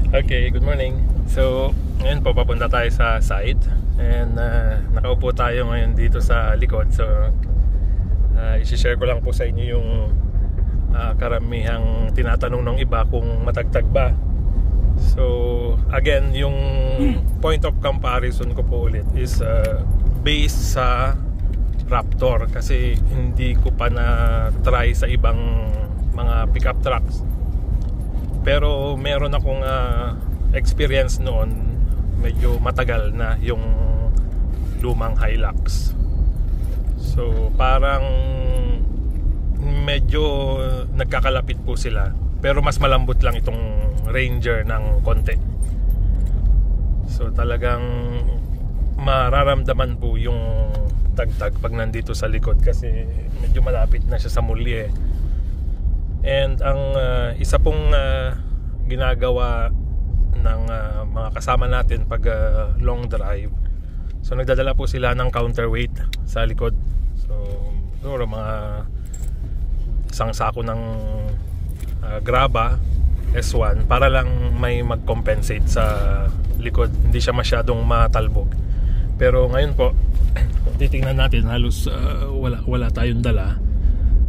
Okay, good morning. So, ngayon po papunta tayo sa site. And nakaupo tayo ngayon dito sa likod. So, isi-share ko lang po sa inyo yung karamihang tinatanong ng iba kung matagtag ba. So, again, yung point of comparison ko po ulit is based sa Raptor. Kasi hindi ko pa na-try sa ibang mga pickup trucks. Pero meron akong experience noon, medyo matagal na, yung lumang Hilux. So parang medyo nagkakalapit po sila, pero mas malambot lang itong Ranger ng konti. So talagang mararamdaman po yung tagtag pag nandito sa likod, kasi medyo malapit na siya sa mulye. And ang isa pong ginagawa ng mga kasama natin pag long drive, so nagdadala po sila ng counterweight sa likod. So siguro mga isang sako ng graba S1 para lang may mag-compensate sa likod, hindi siya masyadong matalbog. Pero ngayon po kung titingnan natin, halos wala tayong dala.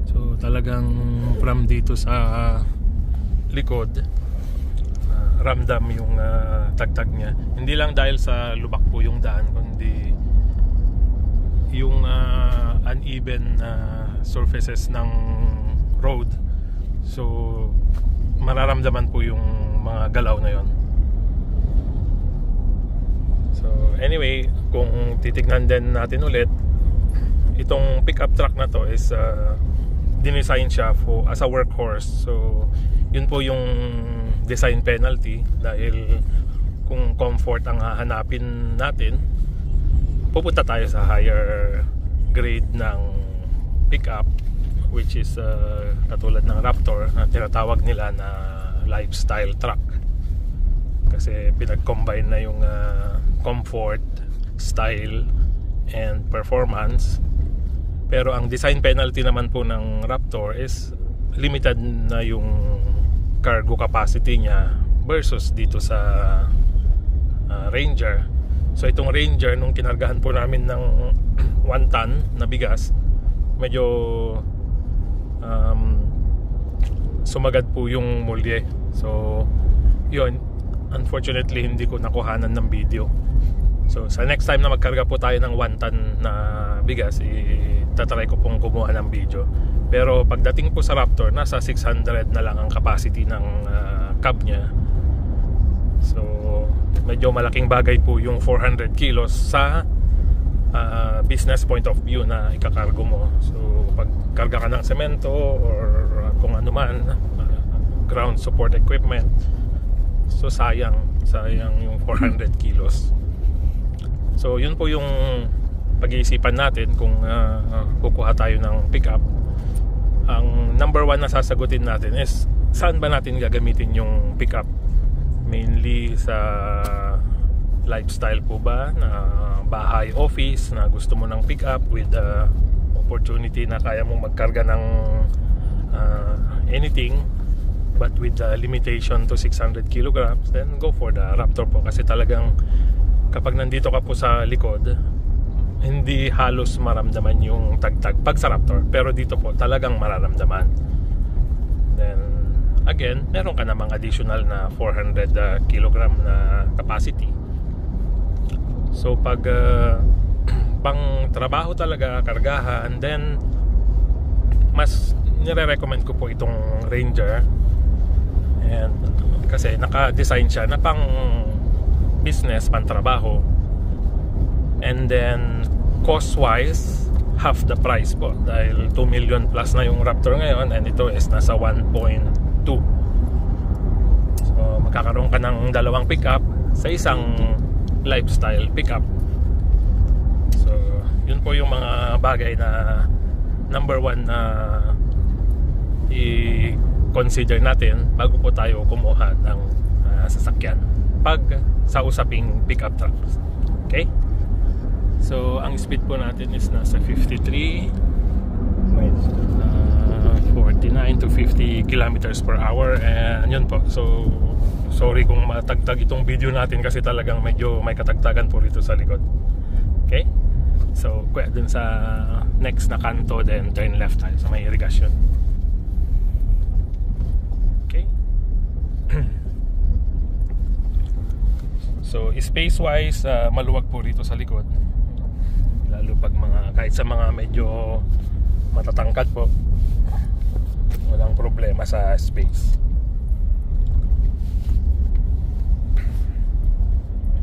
So talagang from dito sa likod ramdam yung tagtag niya. Hindi lang dahil sa lubak po yung daan, kundi yung uneven surfaces ng road. So mararamdaman po yung mga galaw na yon. So anyway, kung titignan din natin ulit, itong pickup truck na to is dinesign siya as a workhorse. So yun po yung design penalty, dahil kung comfort ang hahanapin natin, pupunta tayo sa higher grade ng pickup, which is katulad ng Raptor na tinatawag nila na lifestyle truck, kasi pinag-combine na yung comfort, style, and performance. Pero ang design penalty naman po ng Raptor is limited na yung cargo capacity niya versus dito sa Ranger. So itong Ranger, nung kinargahan po namin ng 1 ton na bigas, medyo sumagad po yung mulye. So yun, unfortunately hindi ko nakuhanan ng video. So sa next time na magkarga po tayo ng 1 ton na bigas, tatry ko pong kumuha ng video. Pero pagdating po sa Raptor, nasa 600 na lang ang capacity ng cab niya. So medyo malaking bagay po yung 400 kilos sa business point of view na ikakargo mo. So pagkarga ka ng semento or kung ano man, ground support equipment, so sayang yung 400 kilos. So yun po yung pag-iisipan natin kung kukuha tayo ng pickup. Ang number 1 na sasagutin natin is, saan ba natin gagamitin yung pickup? Mainly sa lifestyle po ba, na bahay, office, na gusto mo ng pickup with opportunity na kaya mong magkarga ng anything, but with the limitation to 600 kilograms, then go for the Raptor po. Kasi talagang kapag nandito ka po sa likod, hindi halos maramdaman yung tagtag pag sa Raptor, pero dito po talagang mararamdaman. Then again, meron ka namang additional na 400 kilogram na capacity. So pag pang trabaho talaga, kargahan, then mas nire-recommend ko po itong Ranger. And kasi naka-design siya na pang business, pang trabaho. And then cost wise, half the price po, dahil 2 million plus na yung Raptor ngayon, and ito is nasa 1.2. So magkakaroon ka ng dalawang pickup sa isang lifestyle pickup. So yun po yung mga bagay na number 1 na i-consider natin bago po tayo kumuha ng sasakyan pag sa usaping pickup trucks. Okay? So ang speed po natin is nasa 53, 49 to 50 kilometers per hour, and yun po. So sorry kung matagtag itong video natin kasi talagang medyo may katagtagan po rito sa likod. Okay? So, kuya dun sa next na kanto, then turn left tayo sa may irigasyon. Okay? So, space wise, maluwag po rito sa likod. Lalo pag kahit sa mga medyo matatangkad po, walang problema sa space.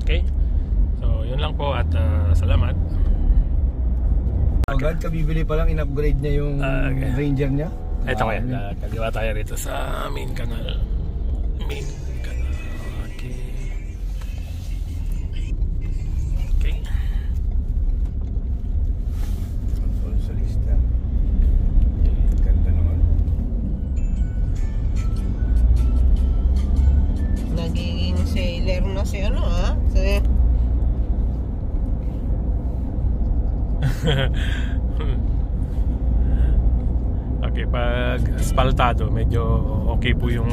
Okay? So, yun lang po at salamat. Agad kabibili pa lang, in-upgrade niya yung Ranger niya. Ito kaya, kaliwa tayo rito sa main canal. Main canal. Okay. Okay. Control sa lista. Ganda naman. Nagiging sailor na si ano si Okay, pag asphaltado medyo okay po yung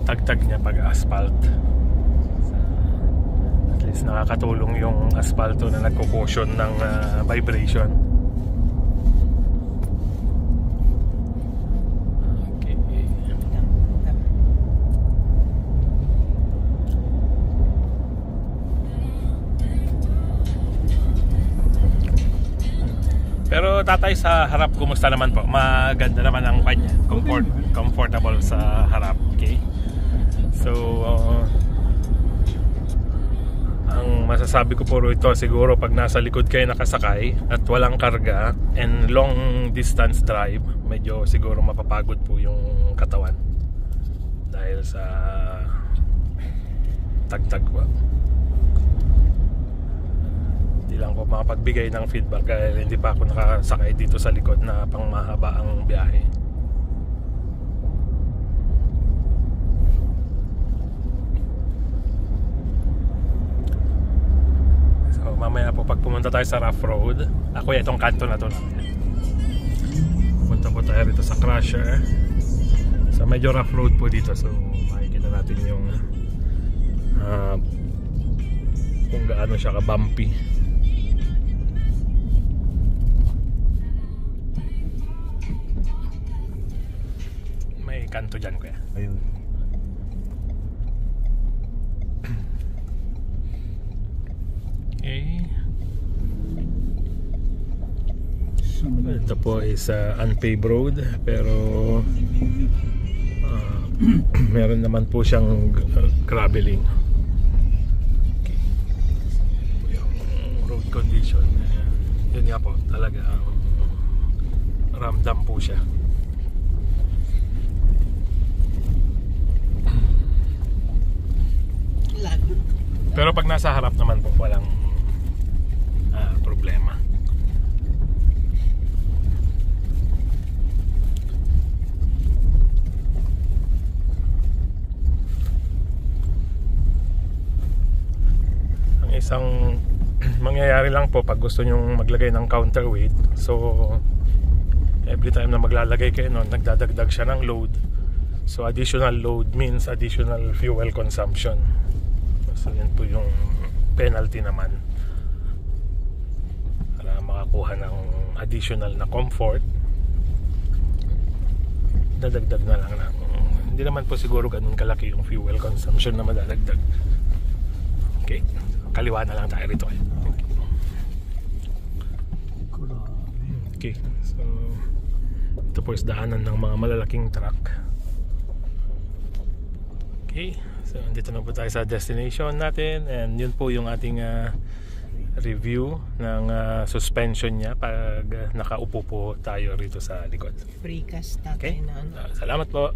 tagtag niya pag asphalt. At least nakakatulong yung asphalto na nagko-cushion ng vibration. Okay. Pero tatay, sa harap kumusta naman po? Maganda naman ang kanya. Comfortable sa harap. Okay. So ang masasabi ko po ito, siguro pag nasa likod kayo nakasakay at walang karga and long distance drive, medyo siguro mapapagod po yung katawan dahil sa tagtag po. Hindi lang ko makapagbigay ng feedback dahil hindi pa ako nakasakay dito sa likod na pang mahaba ang biyahe. So mamaya po pag pumunta tayo sa rough road, ako itong kanto na to lang. Pupunta po tayo rito sa crusher. So medyo rough road po dito, so makikita natin yung kung gaano siya ka-bumpy. Kanto dyan, kuya. Ayun. Okay. Ito po is unpaved road, pero meron naman po siyang graveling. Okay. Yung road condition, yun nga po, talaga ramdam po siya. Pero pag nasa harap naman po, walang problema. Ang isang mangyayari lang po pag gusto nyong maglagay ng counterweight, so every time na maglalagay kayo nun, nagdadagdag siya ng load. So additional load means additional fuel consumption. So yan po yung penalty naman para makakuha ng additional na comfort. Dadagdag na lang ng, hindi naman po siguro ganun kalaki yung fuel consumption na madadagdag. Okay, kaliwa na lang tayo rito. Okay, so ito po is daanan ng mga malalaking truck. Okay, so dito na po tayo sa destination natin, and yun po yung ating review ng suspension niya pag nakaupo po tayo rito sa likod. Free cast tatay na ano. Salamat po.